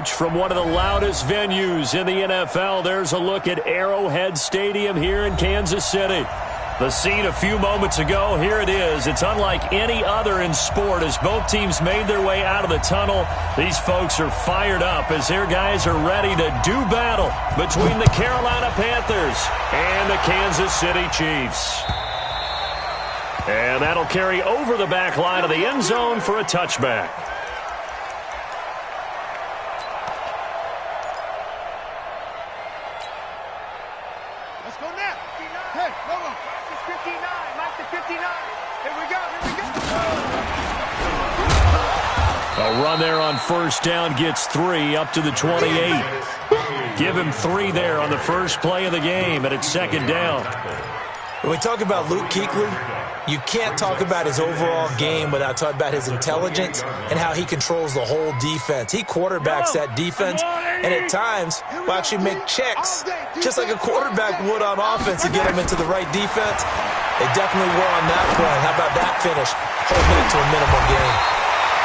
From one of the loudest venues in the NFL, there's a look at Arrowhead Stadium here in Kansas City. The scene a few moments ago, here it is. It's unlike any other in sport as both teams made their way out of the tunnel. These folks are fired up as their guys are ready to do battle between the Carolina Panthers and the Kansas City Chiefs. And that'll carry over the back line of the end zone for a touchback. A run there on first down gets 3 up to the 28. Give him 3 there on the first play of the game, and it's second down. When we talk about Luke Kuechly, you can't talk about his overall game without talking about his intelligence and how he controls the whole defense. He quarterbacks that defense, and at times will actually make checks, just like a quarterback would on offense to get him into the right defense. They definitely were on that point. How about that finish? Holding it to a minimal gain.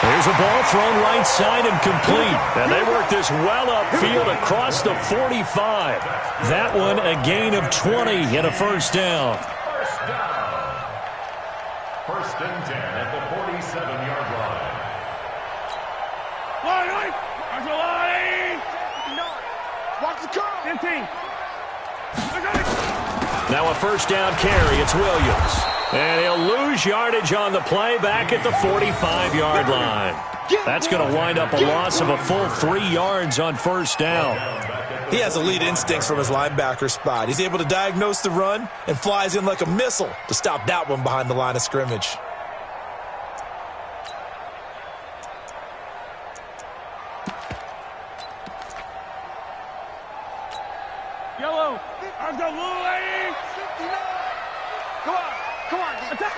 Here's a ball thrown right side and complete. And they work this well upfield across the 45. That one a gain of 20 and a first down. First and 10 at the 47-yard line. Line! There's a line! Watch the curl! 15. Now a first down carry. It's Williams. And he'll lose yardage on the play back at the 45-yard line. That's going to wind up a loss of a full 3 yards on first down. He has elite instincts from his linebacker spot. He's able to diagnose the run and flies in like a missile to stop that one behind the line of scrimmage. Yellow. I've got blue lane. Come on. Attack.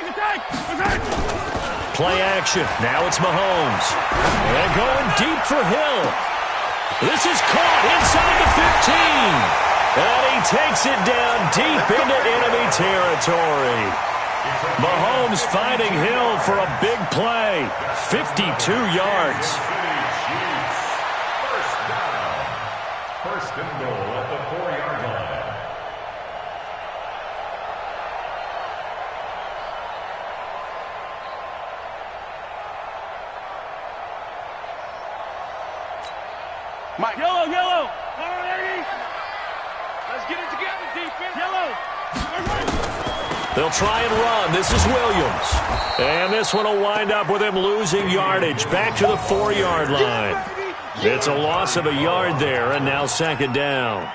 Play action. Now it's Mahomes. And going deep for Hill. This is caught inside the 15. And he takes it down deep into enemy territory. Mahomes finding Hill for a big play. 52 yards. First and goal at the 4-yard line. Mike. Yellow. Let's get it together, defense. Yellow. They'll try and run. This is Williams. And this one will wind up with him losing yardage back to the 4-yard line. It's a loss of a yard there, and now second down.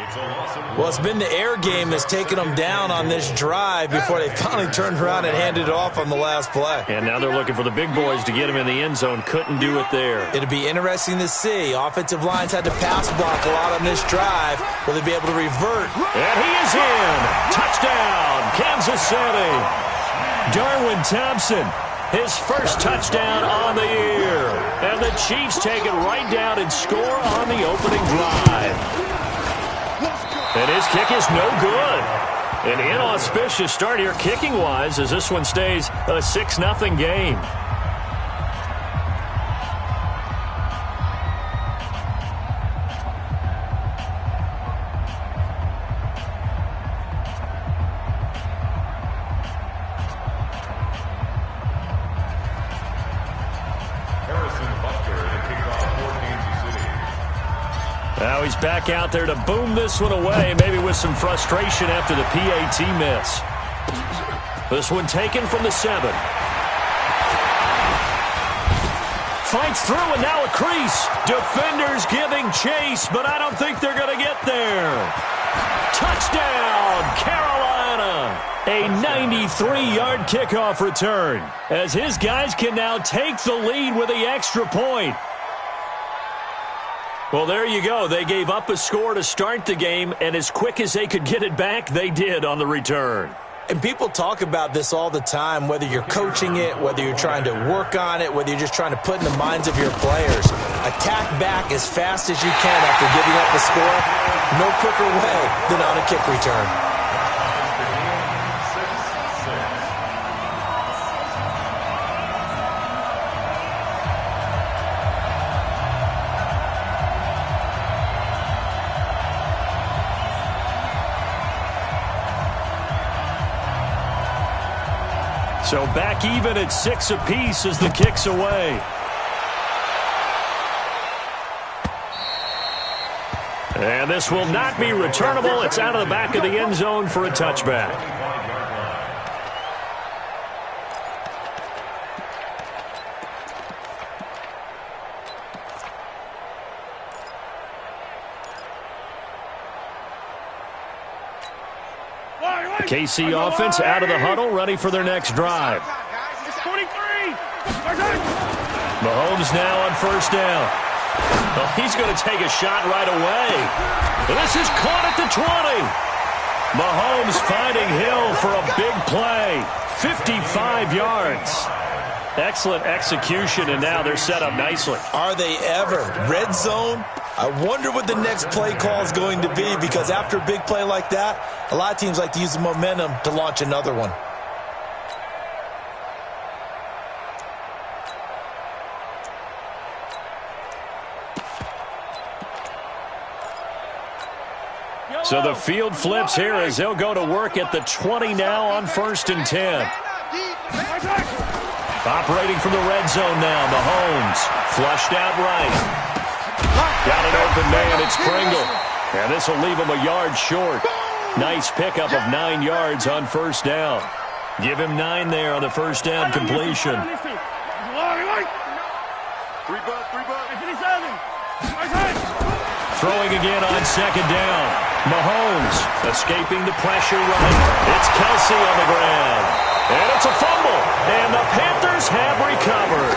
Well, it's been the air game that's taken them down on this drive before they finally turned around and handed it off on the last play. And now they're looking for the big boys to get him in the end zone. Couldn't do it there. It'll be interesting to see. Offensive lines had to pass block a lot on this drive. Will they be able to revert? And he is in. Touchdown, Kansas City. Darwin Thompson, his first touchdown on the year. And the Chiefs take it right down and score on the opening drive. And his kick is no good. An inauspicious start here kicking-wise as this one stays a 6-0 game. Now he's back out there to boom this one away, maybe with some frustration after the PAT miss. This one taken from the 7. Fights through and now a crease. Defenders giving chase, but I don't think they're going to get there. Touchdown, Carolina. A 93-yard kickoff return as his guys can now take the lead with the extra point. Well, there you go. They gave up a score to start the game, and as quick as they could get it back, they did on the return. And people talk about this all the time, whether you're coaching it, whether you're trying to work on it, whether you're just trying to put in the minds of your players. Attack back as fast as you can after giving up a score. No quicker way than on a kick return. So back even at 6 apiece as the kick's away. And this will not be returnable. It's out of the back of the end zone for a touchback. KC offense out of the huddle, ready for their next drive. 23. Mahomes now on first down. Well, he's going to take a shot right away. This is caught at the 20. Mahomes finding Hill for a big play. 55 yards. Excellent execution, and now they're set up nicely. Are they ever? Red zone? I wonder what the next play call is going to be, because after a big play like that, a lot of teams like to use the momentum to launch another one. So the field flips here as they'll go to work at the 20 now on 1st and 10. Operating from the red zone now, Mahomes flushed out right. Got an open man, it's Pringle. And this will leave him a yard short. Nice pickup of 9 yards on first down. Give him 9 there on the first down completion. Throwing again on second down. Mahomes escaping the pressure right. It's Kelsey on the ground. And it's a fumble. And the Panthers have recovered.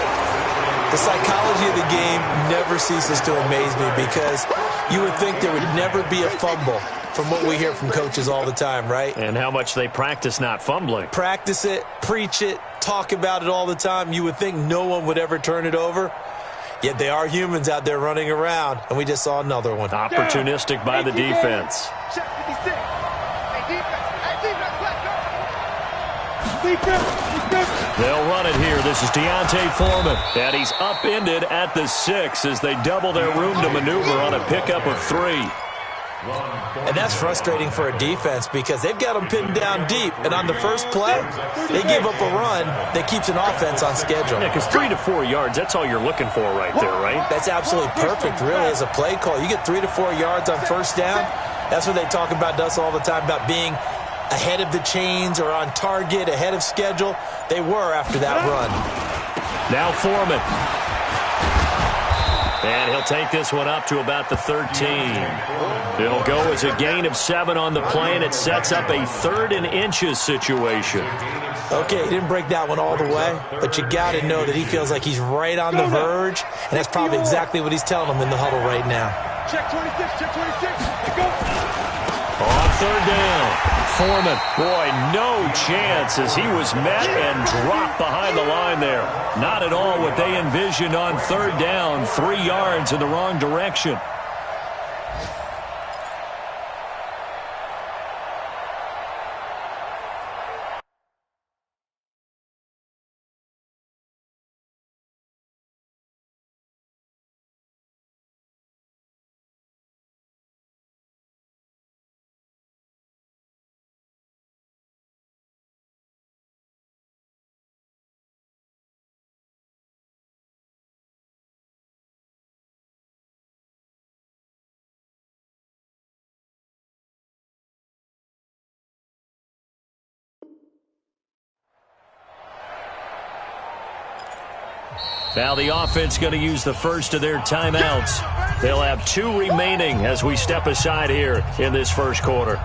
The psychology of the game never ceases to amaze me, because you would think there would never be a fumble from what we hear from coaches all the time, right? And how much they practice not fumbling. Practice it, preach it, talk about it all the time. You would think no one would ever turn it over. Yet they are humans out there running around, and we just saw another one. Opportunistic by the defense. They'll run it here. This is Deontay Foreman. And he's upended at the 6 as they double their room to maneuver on a pickup of 3. And that's frustrating for a defense, because they've got them pinned down deep. And on the first play, they give up a run that keeps an offense on schedule. Yeah, because 3 to 4 yards, that's all you're looking for right there, right? That's absolutely perfect, really, as a play call. You get 3 to 4 yards on first down. That's what they talk about to us all the time, about being ahead of the chains or on target, ahead of schedule. They were after that run. Now Foreman. And he'll take this one up to about the 13. It'll go as a gain of 7 on the play, and it sets up a 3rd and inches situation. Okay, he didn't break that one all the way, but you got to know that he feels like he's right on the verge, and that's probably exactly what he's telling them in the huddle right now. Check 26, check 26. Go. On 3rd down, Foreman. Boy, no chance as he was met and dropped behind the line there. Not at all what they envisioned on 3rd down. 3 yards in the wrong direction. Now the offense going to use the first of their timeouts. They'll have 2 remaining as we step aside here in this first quarter.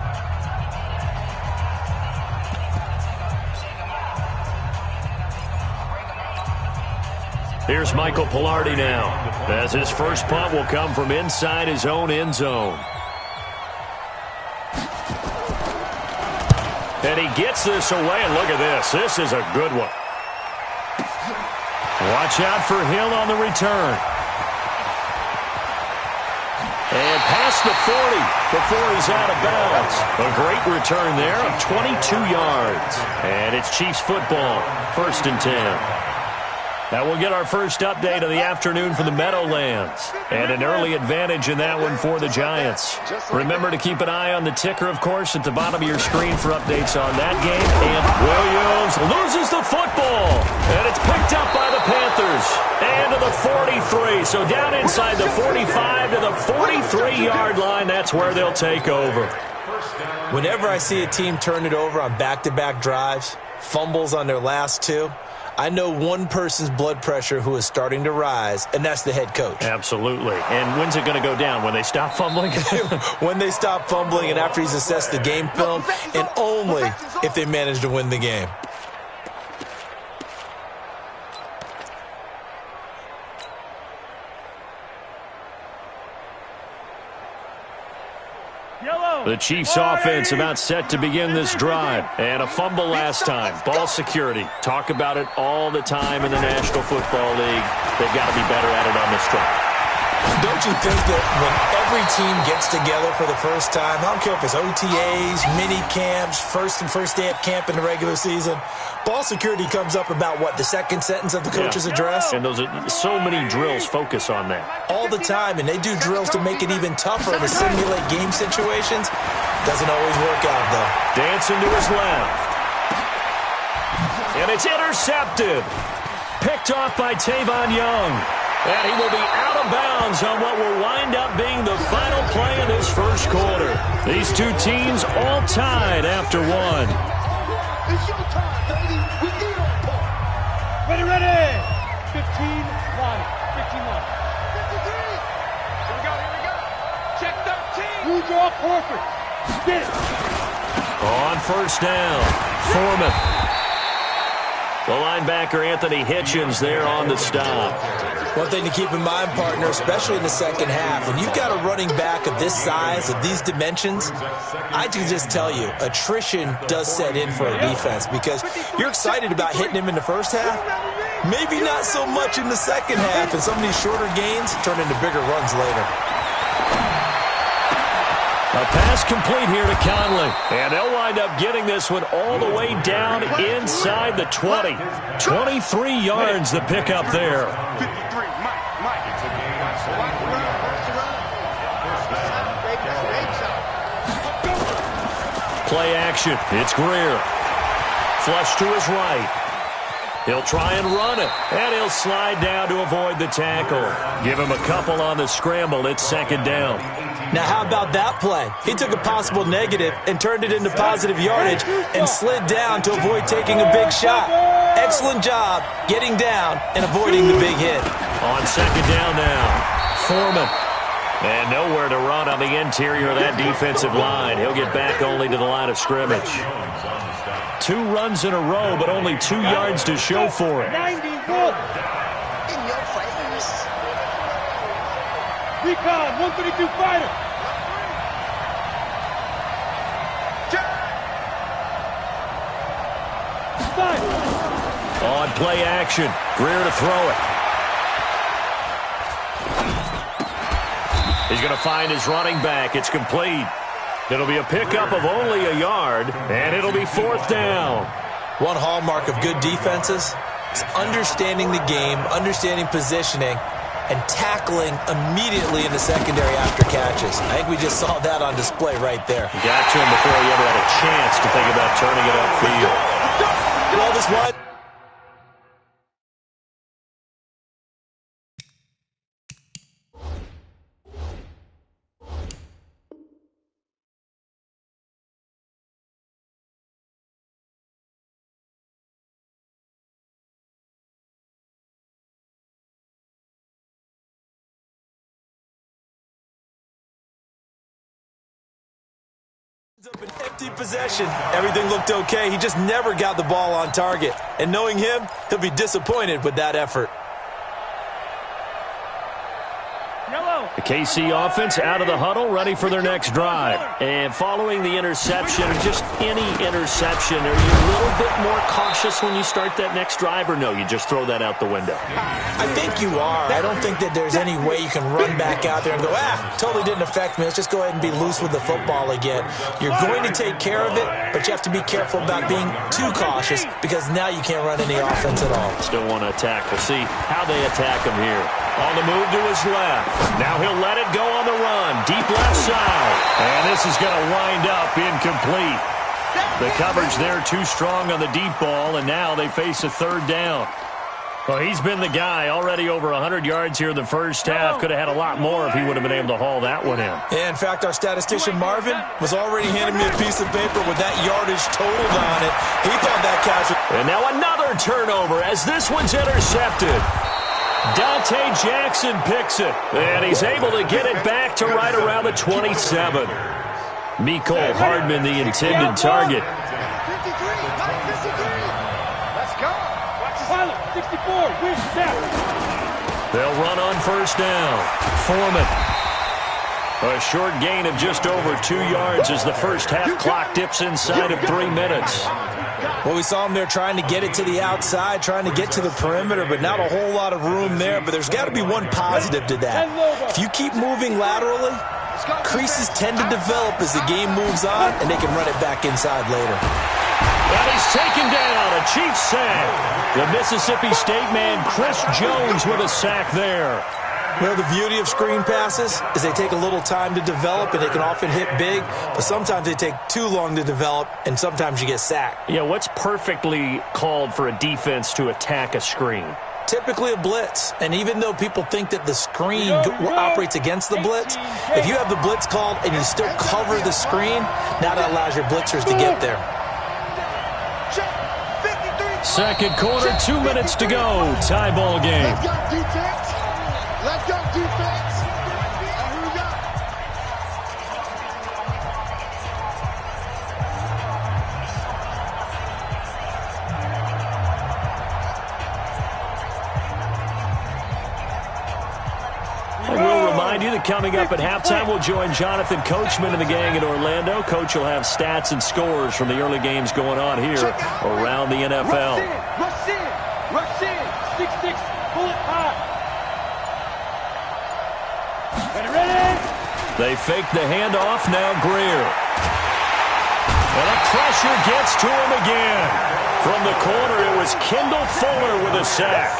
Here's Michael Pilardi now, as his first punt will come from inside his own end zone. And he gets this away, and look at this. This is a good one. Watch out for Hill on the return. And past the 40 before he's out of bounds. A great return there of 22 yards. And it's Chiefs football, 1st and 10. Now we'll get our first update of the afternoon from the Meadowlands. And an early advantage in that one for the Giants. Remember to keep an eye on the ticker, of course, at the bottom of your screen for updates on that game. And Williams loses the football. And it's picked up by the Panthers. And to the 43. So down inside the 45 to the 43-yard line. That's where they'll take over. Whenever I see a team turn it over on back-to-back drives, fumbles on their last two, I know one person's blood pressure who is starting to rise, and that's the head coach. Absolutely. And when's it going to go down? When they stop fumbling? When they stop fumbling and after he's assessed the game film, and only if they manage to win the game. The Chiefs offense about set to begin this drive. And a fumble last time. Ball security. Talk about it all the time in the National Football League. They've got to be better at it on this drive. Don't you think that when every team gets together for the first time, I don't care if it's OTAs, mini camps, first day of camp in the regular season, ball security comes up about, what, the second sentence of the coach's address? And those are so many drills focus on that. All the time, and they do drills to make it even tougher to simulate game situations. Doesn't always work out, though. Dancing to his left. And it's intercepted. Picked off by Tavon Young. And he will be out of bounds on what will wind up being the final play of this first quarter. These two teams all tied after one. It's your time, baby. We need our part. Ready. 15-1. 15-1. 53. Here we go. Check 13. You draw perfect. Get it. On first down, Foreman. The linebacker, Anthony Hitchens, there on the stop. One thing to keep in mind, partner, especially in the second half, when you've got a running back of this size, of these dimensions, I can just tell you, attrition does set in for a defense because you're excited about hitting him in the first half. Maybe not so much in the second half, and some of these shorter gains turn into bigger runs later. A pass complete here to Conley. And they'll wind up getting this one all the way down inside the 20. 23 yards the pickup there. 53. Mike. Play action. It's Greer. Flush to his right. He'll try and run it. And he'll slide down to avoid the tackle. Give him a couple on the scramble. It's second down. Now, how about that play? He took a possible negative and turned it into positive yardage and slid down to avoid taking a big shot. Excellent job getting down and avoiding the big hit. On second down now, Foreman. And nowhere to run on the interior of that defensive line. He'll get back only to the line of scrimmage. 2 runs in a row, but only 2 yards to show for it. 91. In your face. Recon, 132 fighter. On play action, Greer to throw it. He's going to find his running back. It's complete. It'll be a pickup of only a yard, and it'll be fourth down. One hallmark of good defenses is understanding the game, understanding positioning, and tackling immediately in the secondary after catches. I think we just saw that on display right there. Got to him before he ever had a chance to think about turning it upfield. Well, this one. Up an empty possession. Everything looked okay. He just never got the ball on target. And knowing him, he'll be disappointed with that effort. The KC offense out of the huddle, ready for their next drive. And following the interception, just any interception, are you a little bit more cautious when you start that next drive, or no, you just throw that out the window? I think you are. I don't think that there's any way you can run back out there and go, totally didn't affect me. Let's just go ahead and be loose with the football again. You're going to take care of it, but you have to be careful about being too cautious because now you can't run any offense at all. Still want to attack. We'll see how they attack him here. On the move to his left. Now he'll let it go on the run. Deep left side. And this is going to wind up incomplete. The coverage there too strong on the deep ball, and now they face a third down. Well, he's been the guy. Already over 100 yards here in the first half. Could have had a lot more if he would have been able to haul that one in. Yeah, in fact, our statistician Marvin was already handing me a piece of paper with that yardage totaled on it. He thought that catch was... And now another turnover as this one's intercepted. Dante Jackson picks it, and he's able to get it back to right around the 27. Mecole Hardman, the intended target. 53, not 53. Let's go. Pilot, 64, win, snap. They'll run on first down. Foreman. A short gain of just over 2 yards as the first half clock dips inside of 3 minutes. Well, we saw him there trying to get it to the outside, trying to get to the perimeter, but not a whole lot of room there. But there's got to be one positive to that. If you keep moving laterally, creases tend to develop as the game moves on, and they can run it back inside later. And he's taken down, a Chiefs sack. The Mississippi State man, Chris Jones, with a sack there. Well, the beauty of screen passes is they take a little time to develop, and they can often hit big, but sometimes they take too long to develop, and sometimes you get sacked. Yeah, what's perfectly called for a defense to attack a screen? Typically a blitz, and even though people think that the screen operates against the blitz, if you have the blitz called and you still cover the screen, now that allows your blitzers to get there. Second quarter, 2 minutes to go. Tie ball game. Let's go defense. Let's go defense. Here we go. I will remind you that coming up at halftime, we'll join Jonathan Coachman and the gang in Orlando. Coach will have stats and scores from the early games going on here around the NFL. Rush in. Rush in. 6-6. Pull it high. Ready? They fake the handoff. Now Greer. And the pressure gets to him again. From the corner, it was Kendall Fuller with a sack.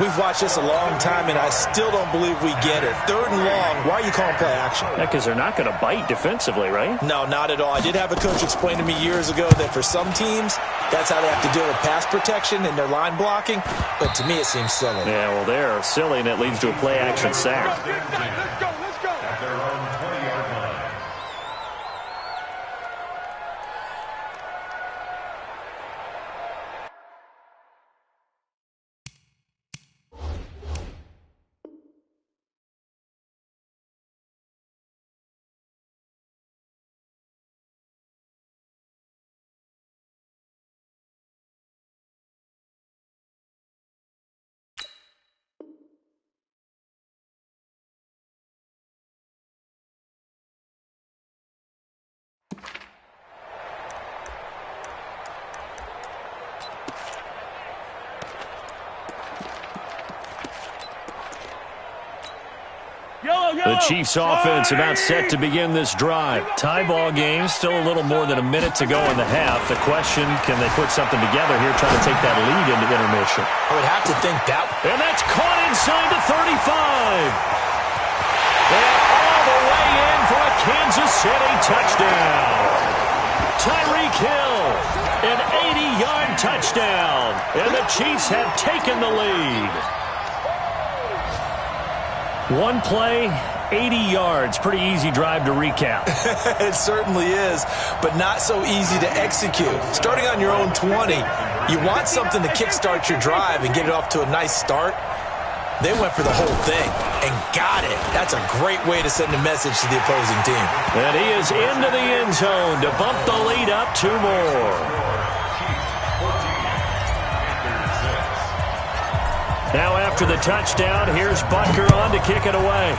We've watched this a long time, and I still don't believe we get it. Third and long, why are you calling play action? Yeah, because they're not going to bite defensively, right? No, not at all. I did have a coach explain to me years ago that for some teams, that's how they have to deal with pass protection and their line blocking. But to me, it seems silly. Yeah, well, they're silly, and it leads to a play action sack. Let's go. Let's go. At their own 20-yard line. The Chiefs offense about set to begin this drive. Tie ball game, still a little more than a minute to go in the half. The question, can they put something together here, trying to take that lead into intermission? I would have to think that. And that's caught inside the 35. And all the way in for a Kansas City touchdown. Tyreek Hill, an 80-yard touchdown. And the Chiefs have taken the lead. One play, 80 yards. Pretty easy drive to recap. It certainly is, but not so easy to execute. Starting on your own 20, you want something to kickstart your drive and get it off to a nice start. They went for the whole thing and got it. That's a great way to send a message to the opposing team. And he is into the end zone to bump the lead up 2 more. Now after the touchdown, here's Butker on to kick it away.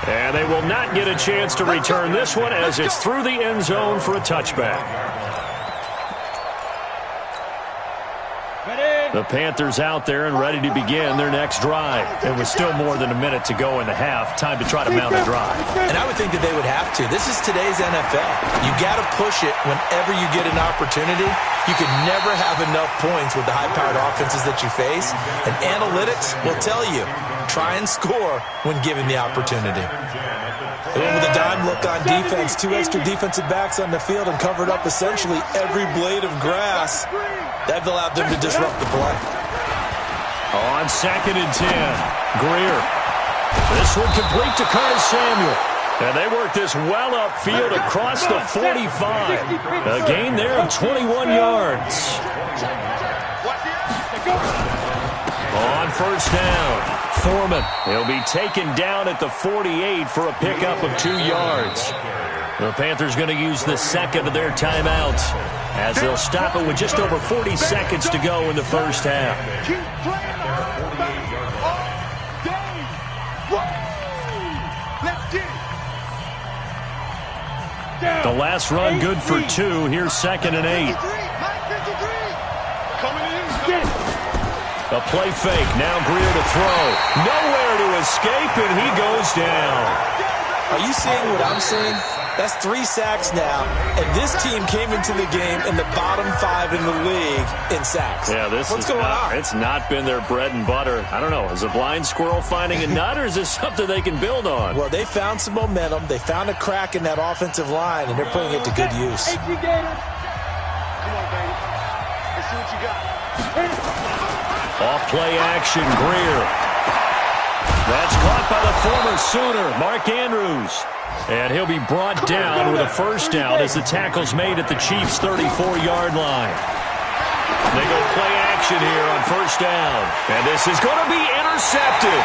And they will not get a chance to return this one as it's through the end zone for a touchback. The Panthers out there and ready to begin their next drive. It was still more than a minute to go in the half. Time to try to mount a drive. And I would think that they would have to. This is today's NFL. You got to push it whenever you get an opportunity. You can never have enough points with the high-powered offenses that you face. And analytics will tell you, try and score when given the opportunity. They went with a dime look on defense. 2 extra defensive backs on the field and covered up essentially every blade of grass. That allowed them to disrupt the play. On 2nd and 10, Greer. This one complete to Curtis Samuel. And they work this well upfield across the 45. A gain there of 21 yards. On 1st down, Foreman. He'll be taken down at the 48 for a pickup of 2 yards. The Panthers going to use the second of their timeouts as they'll stop it with just over 40 seconds to go in the first half. The last run good for 2. Here's 2nd and 8. A play fake. Now Greer to throw. Nowhere to escape, and he goes down. Are you seeing what I'm seeing? That's 3 sacks now, and this team came into the game in the bottom 5 in the league in sacks. Yeah, what's going on? It's not been their bread and butter. I don't know. Is a blind squirrel finding a nut, or is this something they can build on? Well, they found some momentum. They found a crack in that offensive line, and they're putting it to good use. Come on, baby. Let's see what you got. Off play action, Greer. That's caught by the former Sooner, Mark Andrews. And he'll be brought down with a first down as the tackle's made at the Chiefs' 34-yard line. They go play action here on 1st down. And this is going to be intercepted.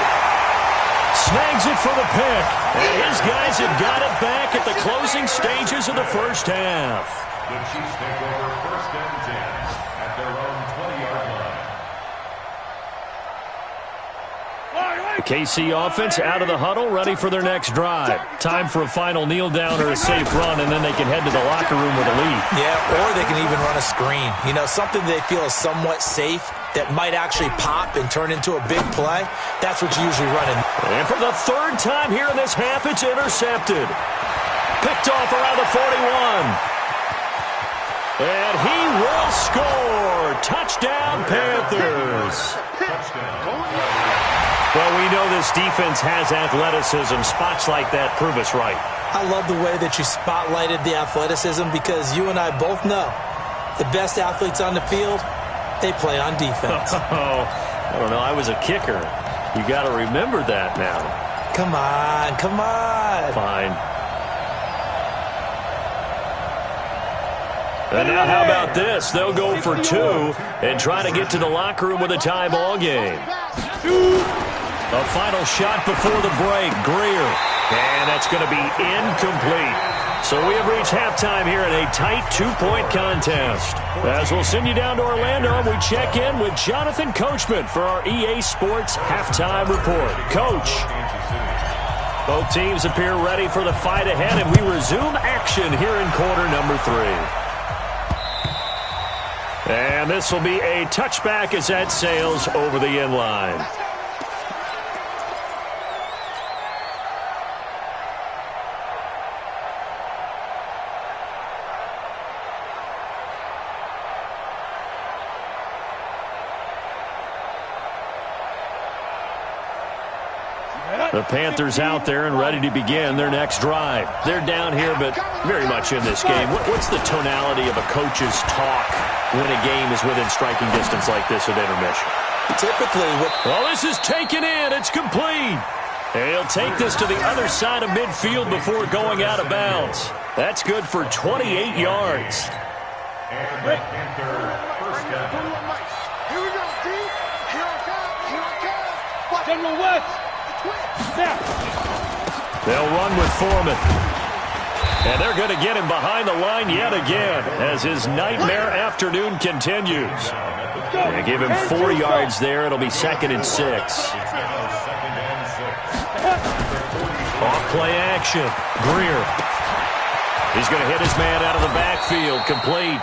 Snags it for the pick. And his guys have got it back at the closing stages of the first half. The Chiefs take over 1st and 10 at their own 20-yard line. The KC offense out of the huddle, ready for their next drive. Time for a final kneel down or a safe run, and then they can head to the locker room with a lead. Yeah, or they can even run a screen. You know, something they feel is somewhat safe that might actually pop and turn into a big play. That's what you usually run in. And for the 3rd time here in this half, it's intercepted. Picked off around the 41. And he will score. Touchdown, Panthers. Well, we know this defense has athleticism. Spots like that prove us right. I love the way that you spotlighted the athleticism because you and I both know the best athletes on the field, they play on defense. Oh, I don't know. I was a kicker. You got to remember that now. Come on, come on. Fine. And now how about this? They'll go for 2 and try to get to the locker room with a tie ball game. A final shot before the break, Greer. And that's going to be incomplete. So we have reached halftime here in a tight 2-point contest. As we'll send you down to Orlando, we check in with Jonathan Coachman for our EA Sports Halftime Report. Coach. Both teams appear ready for the fight ahead, and we resume action here in quarter number 3. And this will be a touchback as that sails over the end line. The Panthers out there and ready to begin their next drive. They're down here, but very much in this game. What's the tonality of a coach's talk when a game is within striking distance like this at intermission? Typically, well, this is taken in. It's complete. And he'll take this to the other side of midfield before going out of bounds. That's good for 28 yards. And the Panther first down. Here we go, D. Here I come. Here I come. General West. They'll run with Foreman. And they're going to get him behind the line yet again as his nightmare afternoon continues. They give him 4 yards there. It'll be 2nd and 6. Off play action. Greer. He's going to hit his man out of the backfield. Complete.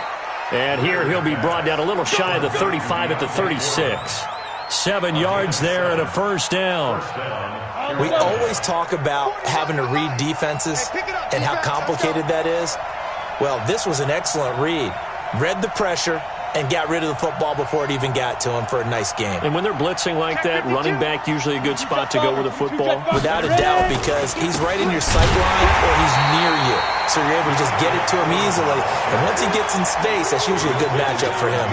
And here he'll be brought down a little shy of the 35 at the 36. 7 yards there and a first down. We always talk about having to read defenses and how complicated that is. Well, this was an excellent read. Read the pressure and got rid of the football before it even got to him for a nice game. And when they're blitzing like that, running back usually a good spot to go with the football? Without a doubt, because he's right in your sight line or he's near you. So you're able to just get it to him easily. And once he gets in space, that's usually a good matchup for him.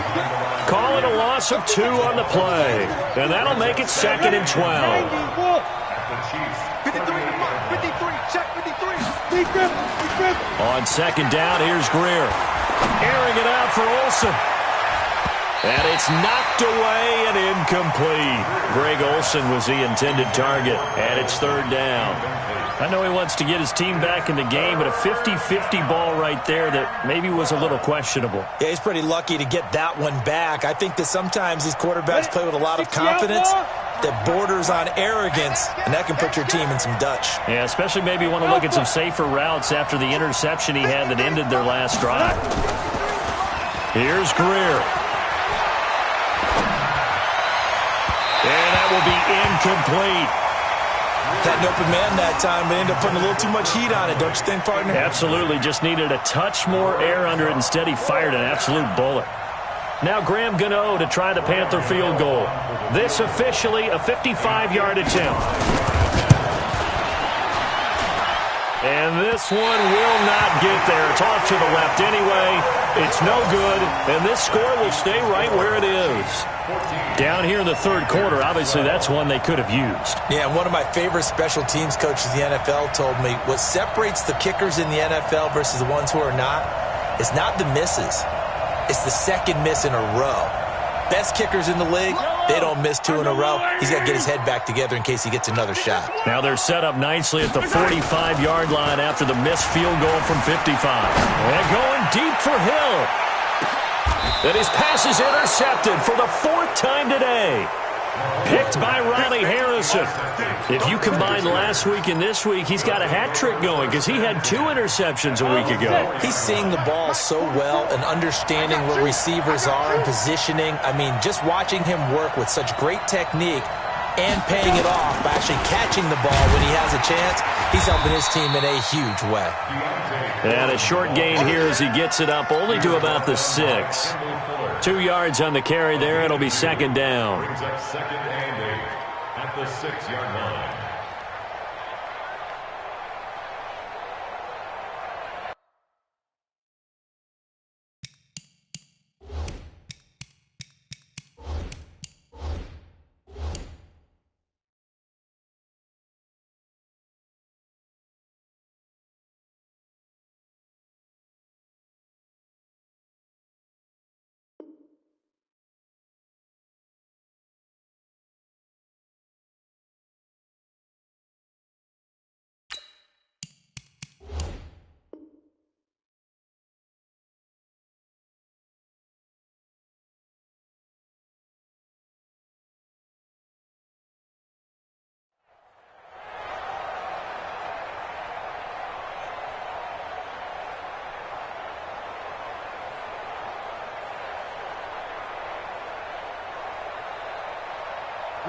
Call it a loss of 2 on the play. And that'll make it 2nd and 12. 53 check 53. On 2nd down, here's Greer. Airing it out for Olsen. And it's knocked away and incomplete. Greg Olsen was the intended target, and it's 3rd down. I know he wants to get his team back in the game, but a 50-50 ball right there that maybe was a little questionable. Yeah, he's pretty lucky to get that one back. I think that sometimes these quarterbacks play with a lot of confidence that borders on arrogance, and that can put your team in some Dutch. Yeah, especially maybe want to look at some safer routes after the interception he had that ended their last drive. Here's Greer. And that will be incomplete. Had an open man that time, but ended up putting a little too much heat on it, don't you think, partner? Absolutely. Just needed a touch more air under it. Instead, he fired an absolute bullet. Now Graham Gano to try the Panther field goal. This officially a 55-yard attempt. And this one will not get there. It's off to the left anyway. It's no good, and this score will stay right where it is. Down here in the 3rd quarter, obviously that's one they could have used. Yeah, and one of my favorite special teams coaches in the NFL told me what separates the kickers in the NFL versus the ones who are not is not the misses. It's the second miss in a row. Best kickers in the league, they don't miss 2 in a row. He's got to get his head back together in case he gets another shot. Now they're set up nicely at the 45-yard line after the missed field goal from 55. And going deep for Hill. And his pass is intercepted for the 4th time today. Picked by Riley Harrison. If you combine last week and this week, he's got a hat trick going because he had 2 interceptions a week ago. He's seeing the ball so well and understanding where receivers are and positioning. I mean, just watching him work with such great technique and paying it off by actually catching the ball when he has a chance, he's helping his team in a huge way. And a short gain here as he gets it up only to about the 6. 2 yards on the carry there. It'll be 2nd down. Brings up 2nd and 8 at the 6-yard line.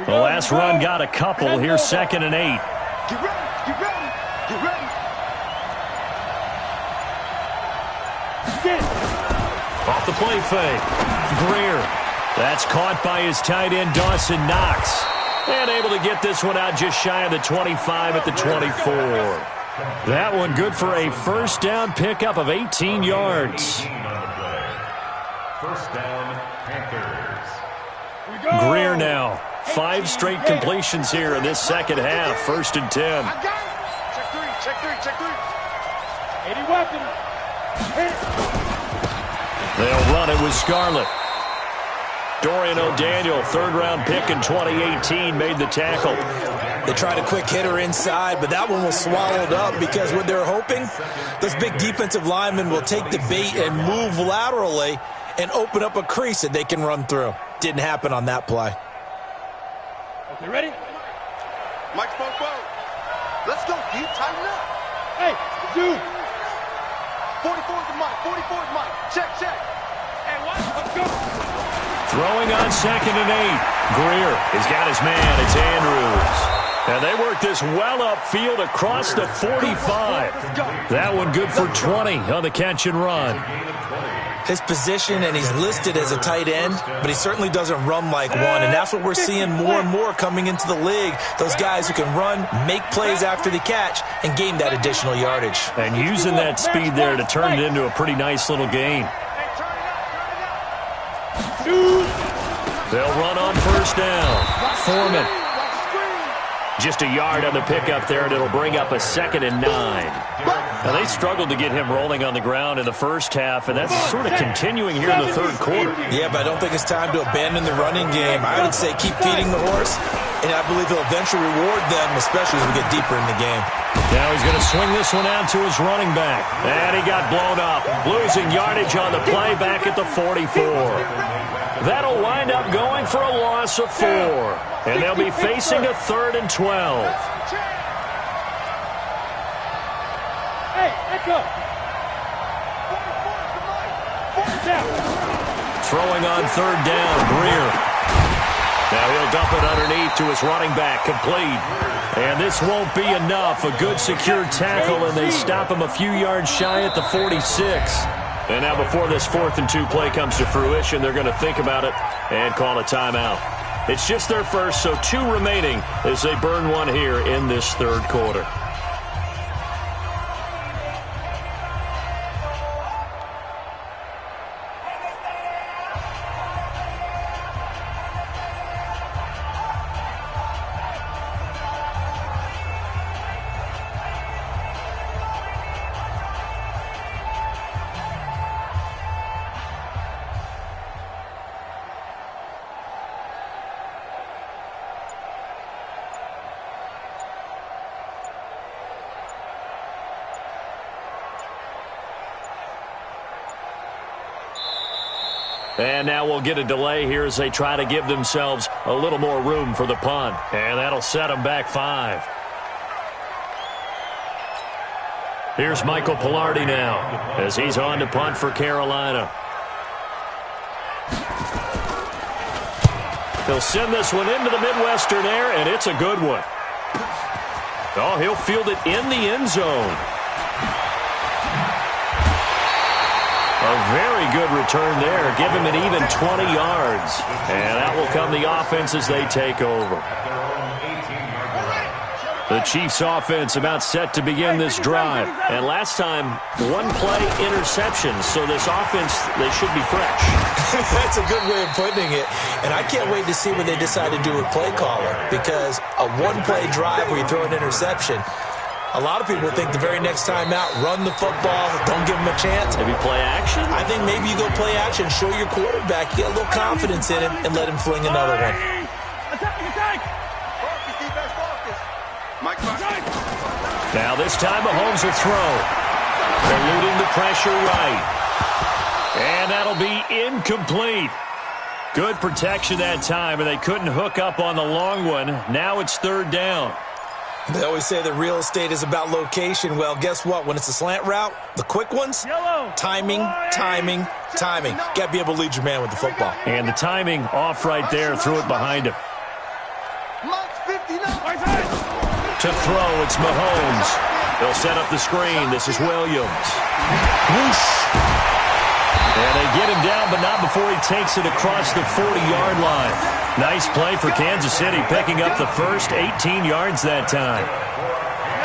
The last run got a couple. Here's 2nd and 8. Get ready, get ready, get ready. Off the play fake. Greer. That's caught by his tight end, Dawson Knox. And able to get this one out just shy of the 25 at the 24. That one good for a 1st down pickup of 18 yards. 1st down, Panthers. Greer now. 5 straight completions here in this 2nd half. 1st and 10. I got it. Check 3, check 3. 80 weapon. They'll run it with Scarlett. Dorian O'Daniel, 3rd-round pick in 2018, made the tackle. They tried a quick hitter inside, but that one was swallowed up because what they're hoping, those big defensive linemen will take the bait and move laterally and open up a crease that they can run through. Didn't happen on that play. Okay, ready? Mike spoke both. Let's go, D. Tighten up. Hey, dude. 44's the Mike. 44's Mike. Check, check. Hey, what? Let's go. Throwing on 2nd and 8. Greer has got his man. It's Andrews. And they work this well upfield across the 45. That one good for 20 on the catch and run. His position, and he's listed as a tight end, but he certainly doesn't run like one, and that's what we're seeing more and more coming into the league. Those guys who can run, make plays after the catch, and gain that additional yardage. And using that speed there to turn it into a pretty nice little gain. They'll run on 1st down. Foreman. Just a yard on the pickup there, and it'll bring up a 2nd and 9. Now, they struggled to get him rolling on the ground in the first half, and that's sort of continuing here in the 3rd quarter. Yeah, but I don't think it's time to abandon the running game. I would say keep feeding the horse, and I believe he'll eventually reward them, especially as we get deeper in the game. Now he's going to swing this one out to his running back. And he got blown up, losing yardage on the play back at the 44. That'll wind up going for a loss of 4. And they'll be facing a 3rd and 12. Hey, let's go. Throwing on 3rd down, Greer. Now he'll dump it underneath to his running back, complete. And this won't be enough. A good secure tackle, and they stop him a few yards shy at the 46. And now before this 4th and 2 play comes to fruition, they're going to think about it and call a timeout. It's just their first, so 2 remaining as they burn one here in this 3rd quarter. And now we'll get a delay here as they try to give themselves a little more room for the punt. And that'll set them back 5. Here's Michael Pilardi now as he's on to punt for Carolina. He'll send this one into the Midwestern air, and it's a good one. Oh, he'll field it in the end zone. A very good return there. Give him an even 20 yards. And that will come the offense as they take over. The Chiefs offense about set to begin this drive. And last time, 1-play interception. So this offense, they should be fresh. That's a good way of putting it. And I can't wait to see what they decide to do with play calling. Because a 1-play drive where you throw an interception, a lot of people think the very next time out, run the football, don't give him a chance. Maybe play action? I think maybe you go play action, show your quarterback, get a little confidence in him, and let him fling another one. Attack! Focus, defense, focus. Mike, now this time Mahomes will throw. Eluding the pressure right. And that'll be incomplete. Good protection that time, and they couldn't hook up on the long one. Now it's 3rd down. They always say that real estate is about location. Well, guess what? When it's a slant route, the quick ones, timing. Got to be able to lead your man with the football. And the timing off right there. Threw it behind him. To throw, it's Mahomes. They'll set up the screen. This is Williams. Whoosh. And they get him down, but not before he takes it across the 40-yard line. Nice play for Kansas City, picking up the first 18 yards that time.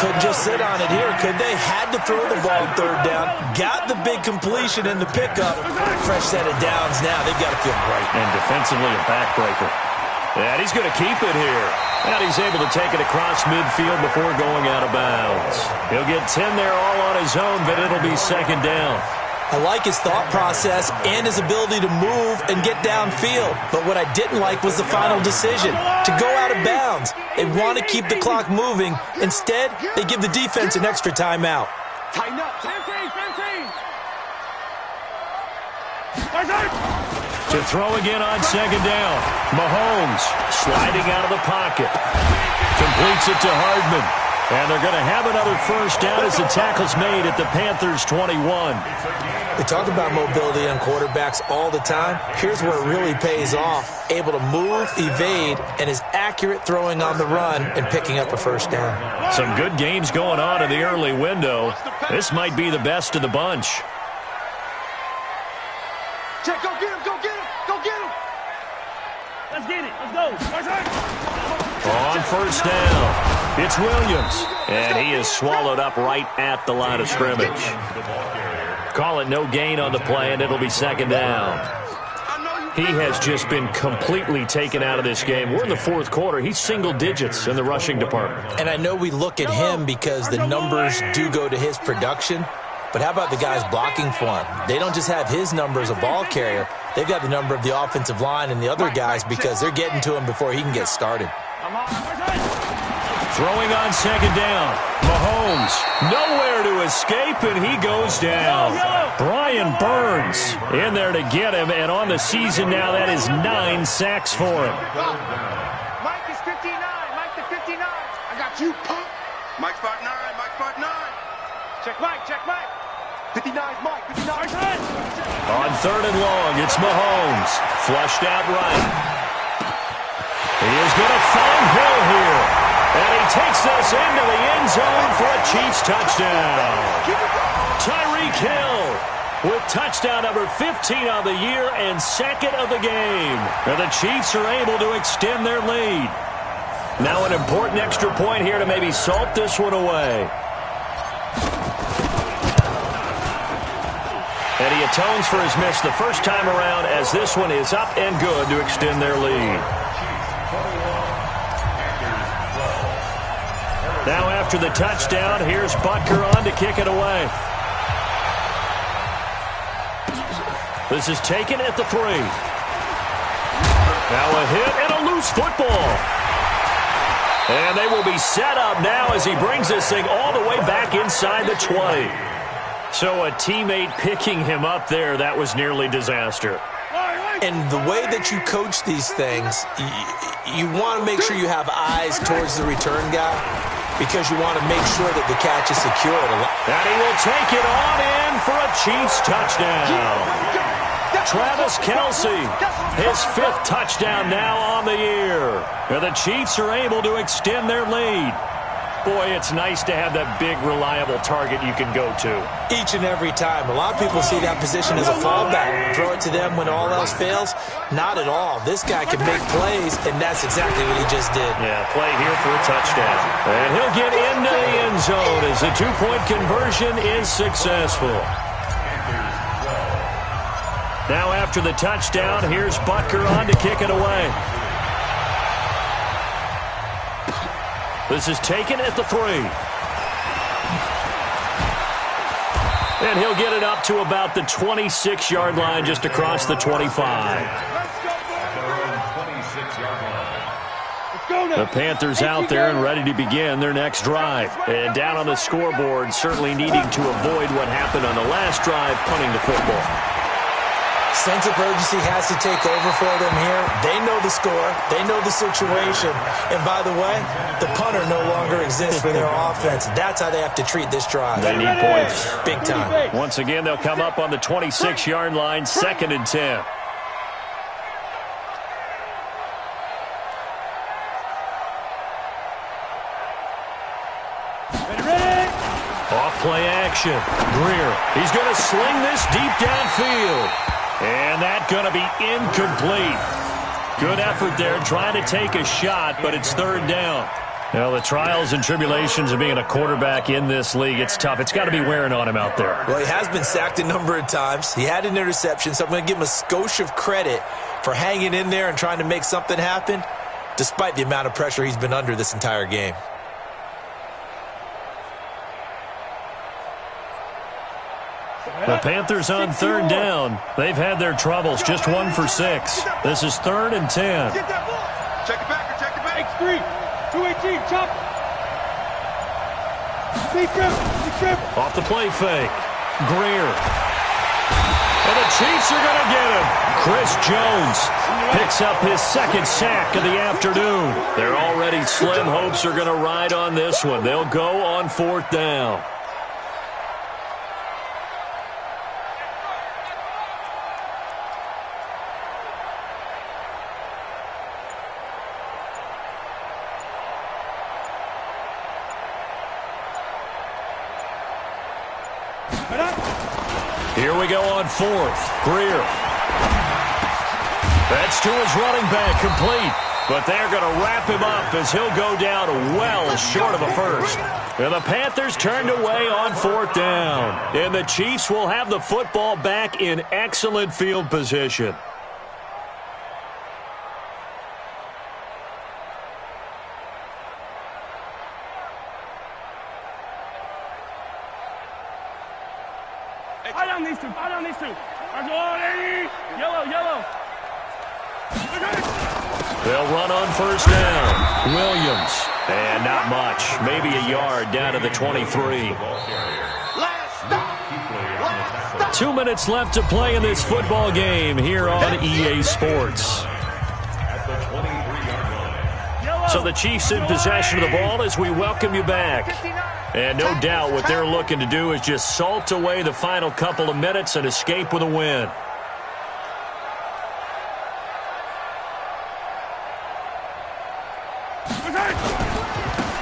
Couldn't just sit on it here, could they? Had to throw the ball 3rd down. Got the big completion in the pickup. Fresh set of downs now. They've got to feel great. And defensively a backbreaker. And he's going to keep it here. And he's able to take it across midfield before going out of bounds. He'll get 10 there all on his own, but it'll be 2nd down. I like his thought process and his ability to move and get downfield. But what I didn't like was the final decision, to go out of bounds. They want to keep the clock moving. Instead, they give the defense an extra timeout. Tighten up. 15. To throw again on 2nd down. Mahomes sliding out of the pocket. completes it to Hardman. And they're going to have another first down as the tackle's made at the Panthers' 21. We talk about mobility on quarterbacks all the time. Here's where it really pays off. Able to move, evade, and is accurate throwing on the run and picking up a first down. Some good games going on in the early window. This might be the best of the bunch. Check, go get him, go get him, go get him. Let's get it, let's go. On first down, it's Williams, and he is swallowed up right at the line of scrimmage. Call it no gain on the play, and it'll be second down. He has just been completely taken out of this game. We're in the fourth quarter. He's single digits in the rushing department. And I know we look at him because the numbers do go to his production, but how about the guys blocking for him? They don't just have his number as a ball carrier. They've got the number of the offensive line and the other guys because they're getting to him before he can get started. Throwing on second down. Mahomes nowhere to escape, and he goes down. Brian Burns in there to get him, and on the season now, that is 9 sacks for him. Mike is 59, Mike the 59. I got you, punk. Mike spot 9, Mike spot 9. Check Mike, check Mike. 59 Mike, 59. On third and long, it's Mahomes. Flushed out right. He is going to find Hill here. And he takes this into the end zone for a Chiefs touchdown. Tyreek Hill with touchdown number 15 of the year and second of the game. And the Chiefs are able to extend their lead. Now an important extra point here to maybe salt this one away. And he atones for his miss the first time around as this one is up and good to extend their lead. Now after the touchdown, here's Butker on to kick it away. This is taken at the 3. Now a hit and a loose football. And they will be set up now as he brings this thing all the way back inside the 20. So a teammate picking him up there, that was nearly disaster. And the way that you coach these things, you want to make sure you have eyes towards the return guy because you want to make sure that the catch is secured. And he will take it on in for a Chiefs touchdown. Travis Kelce, his 5th touchdown now on the year. And the Chiefs are able to extend their lead. Boy, it's nice to have that big, reliable target you can go to. Each and every time. A lot of people see that position as a fallback. Throw it to them when all else fails. Not at all. This guy can make plays, and that's exactly what he just did. Yeah, play here for a touchdown. And he'll get into the end zone as the 2-point conversion is successful. Now after the touchdown, here's Butker on to kick it away. This is taken at the 3. And he'll get it up to about the 26-yard line just across the 25. The Panthers out there and ready to begin their next drive. And down on the scoreboard, certainly needing to avoid what happened on the last drive, punting the football. Sense of urgency has to take over for them here. They know the score. They know the situation. And by the way, the punter no longer exists for their offense. That's how they have to treat this drive. They need points. Big time. Once again, they'll come up on the 26-yard line, 2nd and 10. Off-play action. Greer, he's going to sling this deep downfield. And that's going to be incomplete. Good effort there trying to take a shot, but it's 3rd down. Well, the trials and tribulations of being a quarterback in this league, it's tough. It's got to be wearing on him out there. Well, he has been sacked a number of times. He had an interception, so I'm going to give him a skosh of credit for hanging in there and trying to make something happen, despite the amount of pressure he's been under this entire game. The Panthers on 3rd down. They've had their troubles, just 1 for 6. This is 3rd and 10. Check it back, check it back. X3, 218, chop. Big trip. Off the play fake. Greer. And the Chiefs are going to get him. Chris Jones picks up his second sack of the afternoon. Their already slim hopes are going to ride on this one. They'll go on 4th down. Here we go on 4th. Greer. That's to his running back, complete. But they're going to wrap him up as he'll go down well short of a first. And the Panthers turned away on 4th down. And the Chiefs will have the football back in excellent field position. Fire down these two. That's all they need. Yellow. They'll run on 1st down. Williams. And not much. Maybe a yard down to the 23. 2 minutes left to play in this football game here on EA Sports. So the Chiefs in possession of the ball as we welcome you back. And no doubt what they're looking to do is just salt away the final couple of minutes and escape with a win.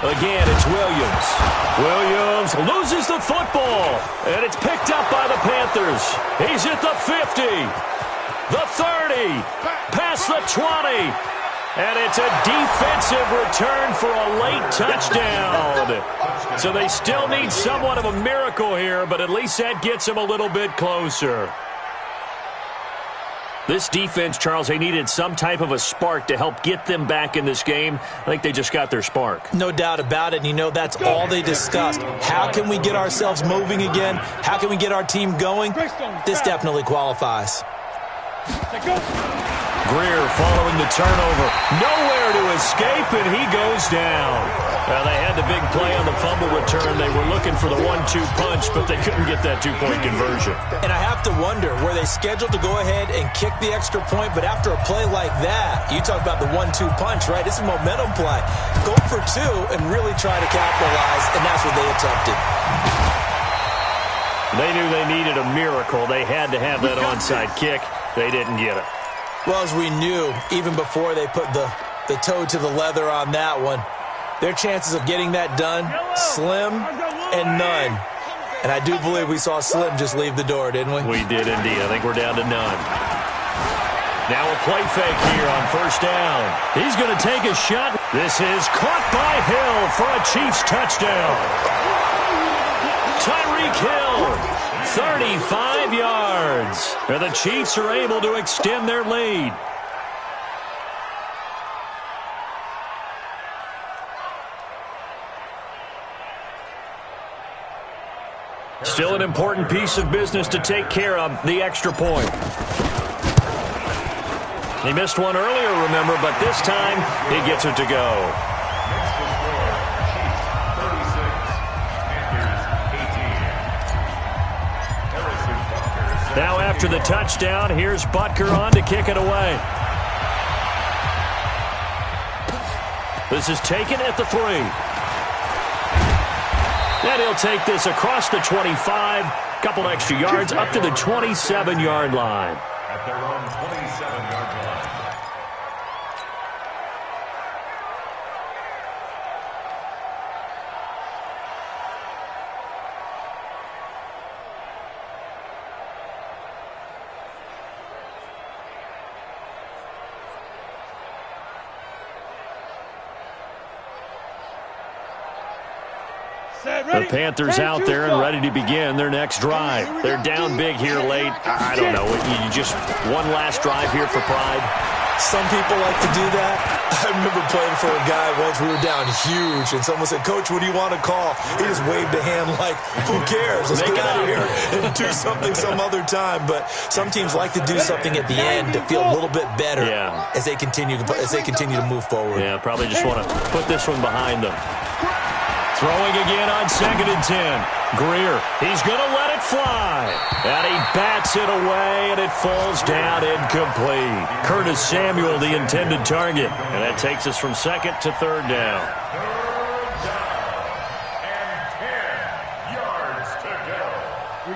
Again, it's Williams. Williams loses the football, and it's picked up by the Panthers. He's at the 50, the 30, past the 20, and it's a defensive return for a late touchdown. So they still need somewhat of a miracle here, but at least that gets them a little bit closer. This defense, Charles, they needed some type of a spark to help get them back in this game. I think they just got their spark. No doubt about it, and you know that's all they discussed. How can we get ourselves moving again? How can we get our team going? This definitely qualifies. Greer following the turnover. Nowhere to escape, and he goes down. Well, they had the big play on the fumble return. They were looking for the 1-2 punch, but they couldn't get that two-point conversion. And I have to wonder, were they scheduled to go ahead and kick the extra point? But after a play like that, you talk about the 1-2 punch, right? It's a momentum play. Go for 2 and really try to capitalize, and that's what they attempted. They knew they needed a miracle. They had to have that onside kick. They didn't get it. Well, as we knew, even before they put the toe to the leather on that one, their chances of getting that done, slim and none. And I do believe we saw Slim just leave the door, didn't we? We did indeed. I think we're down to none. Now a play fake here on 1st down. He's going to take a shot. This is caught by Hill for a Chiefs touchdown. Tyreek Hill, 35 yards. And the Chiefs are able to extend their lead. Still an important piece of business to take care of, the extra point. He missed one earlier, remember, but this time he gets it to go. Now after the touchdown, here's Butker on to kick it away. This is taken at the 3. And he'll take this across the 25, couple extra yards, up to the 27-yard line. At their own 27-yard line. The Panthers out there and ready to begin their next drive. They're down big here late. I don't know. You just one last drive here for pride. Some people like to do that. I remember playing for a guy once. We were down huge, and someone said, "Coach, what do you want to call?" He just waved a hand like, "Who cares? Let's get out of here and do something some other time." But some teams like to do something at the end to feel a little bit better as they continue to move forward. Yeah, probably just want to put this one behind them. Throwing again on 2nd and 10. Greer, he's going to let it fly. And he bats it away, and it falls down incomplete. Curtis Samuel, the intended target. And that takes us from 2nd to 3rd down. 3rd down and 10 yards to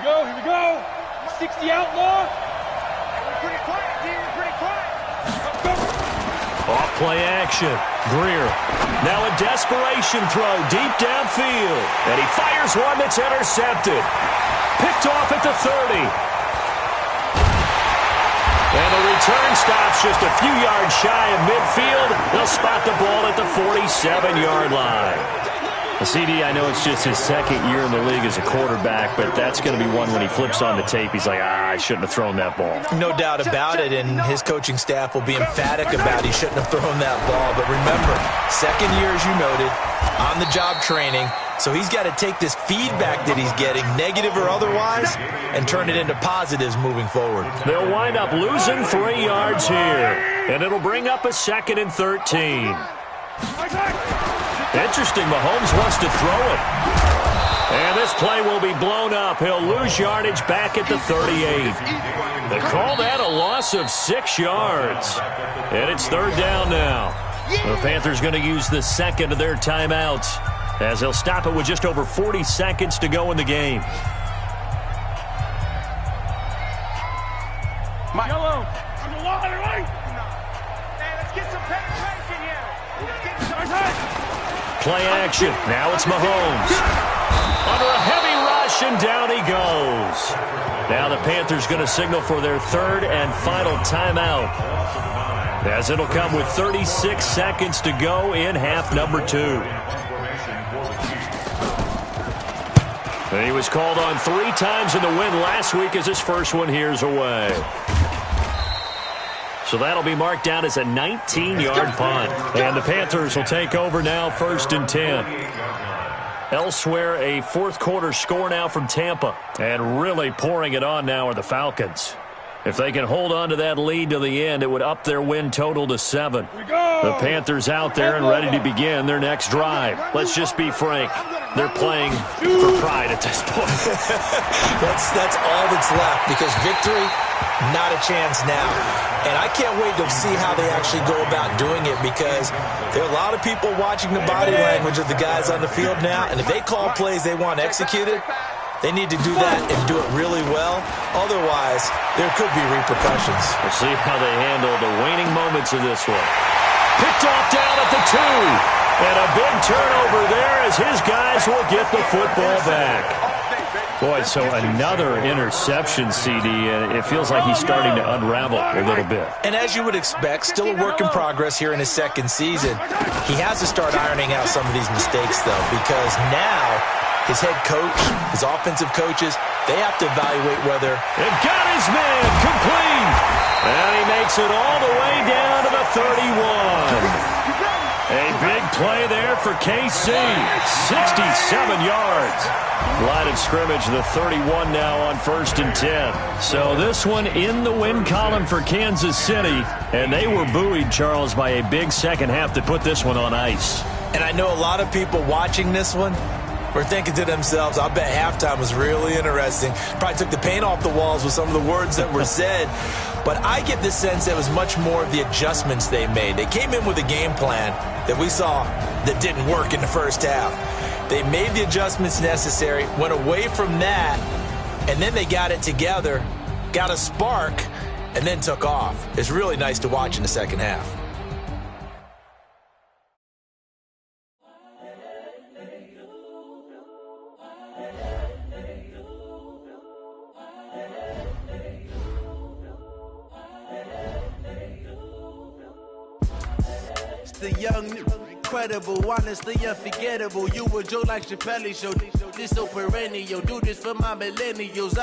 go. Here we go. 60 outlaw. We're pretty quiet, team. We're pretty quiet. Off play action. Greer. Now a desperation throw deep downfield. And he fires one that's intercepted. Picked off at the 30. And the return stops just a few yards shy of midfield. They'll spot the ball at the 47-yard line. CD, I know it's just his 2nd year in the league as a quarterback, but that's going to be one when he flips on the tape, he's like, I shouldn't have thrown that ball. No doubt about it, and his coaching staff will be emphatic about he shouldn't have thrown that ball. But remember, 2nd year, as you noted, on-the-job training, so he's got to take this feedback that he's getting, negative or otherwise, and turn it into positives moving forward. They'll wind up losing 3 yards here, and it'll bring up a 2nd and 13. Interesting, Mahomes wants to throw it. And this play will be blown up. He'll lose yardage back at the 38. They call that a loss of 6 yards. And it's 3rd down now. The Panthers going to use the 2nd of their timeouts, as they'll stop it with just over 40 seconds to go in the game. Yellow. On the wall, right? Hey, let's get some penetration here. Let's get some Play action. Now it's Mahomes. Under a heavy rush, and down he goes. Now the Panthers going to signal for their 3rd and final timeout, as it'll come with 36 seconds to go in half number 2. And he was called on 3 times in the win last week, as his first one here's away. So that'll be marked down as a 19-yard punt. And the Panthers will take over now, 1st and 10. Elsewhere, a 4th quarter score now from Tampa. And really pouring it on now are the Falcons. If they can hold on to that lead to the end, it would up their win total to 7. The Panthers out there and ready to begin their next drive. Let's just be frank. They're playing for pride at this point. That's all that's left, because victory, not a chance now. And I can't wait to see how they actually go about doing it, because there are a lot of people watching the body language of the guys on the field now, and if they call plays they want executed, they need to do that and do it really well. Otherwise, there could be repercussions. We'll see how they handle the waning moments of this one. Picked off down at the 2. And a big turnover there, as his guys will get the football back. Boy, so another interception, CD, and it feels like he's starting to unravel a little bit. And as you would expect, still a work in progress here in his 2nd season. He has to start ironing out some of these mistakes, though, because now his head coach, his offensive coaches, they have to evaluate whether... It got his man complete! And he makes it all the way down to the 31. A big play there for KC. 67 yards. Line of scrimmage, the 31 now on 1st and 10. So this one in the win column for Kansas City. And they were buoyed, Charles, by a big second half to put this one on ice. And I know a lot of people watching this one were thinking to themselves, I bet halftime was really interesting. Probably took the paint off the walls with some of the words that were said. But I get the sense it was much more of the adjustments they made. They came in with a game plan that we saw that didn't work in the first half. They made the adjustments necessary, went away from that, and then they got it together, got a spark, and then took off. It's really nice to watch in the second half. The young, incredible, honestly unforgettable. You a Joe like Chappelle show. This so perennial. Do this for my millennials.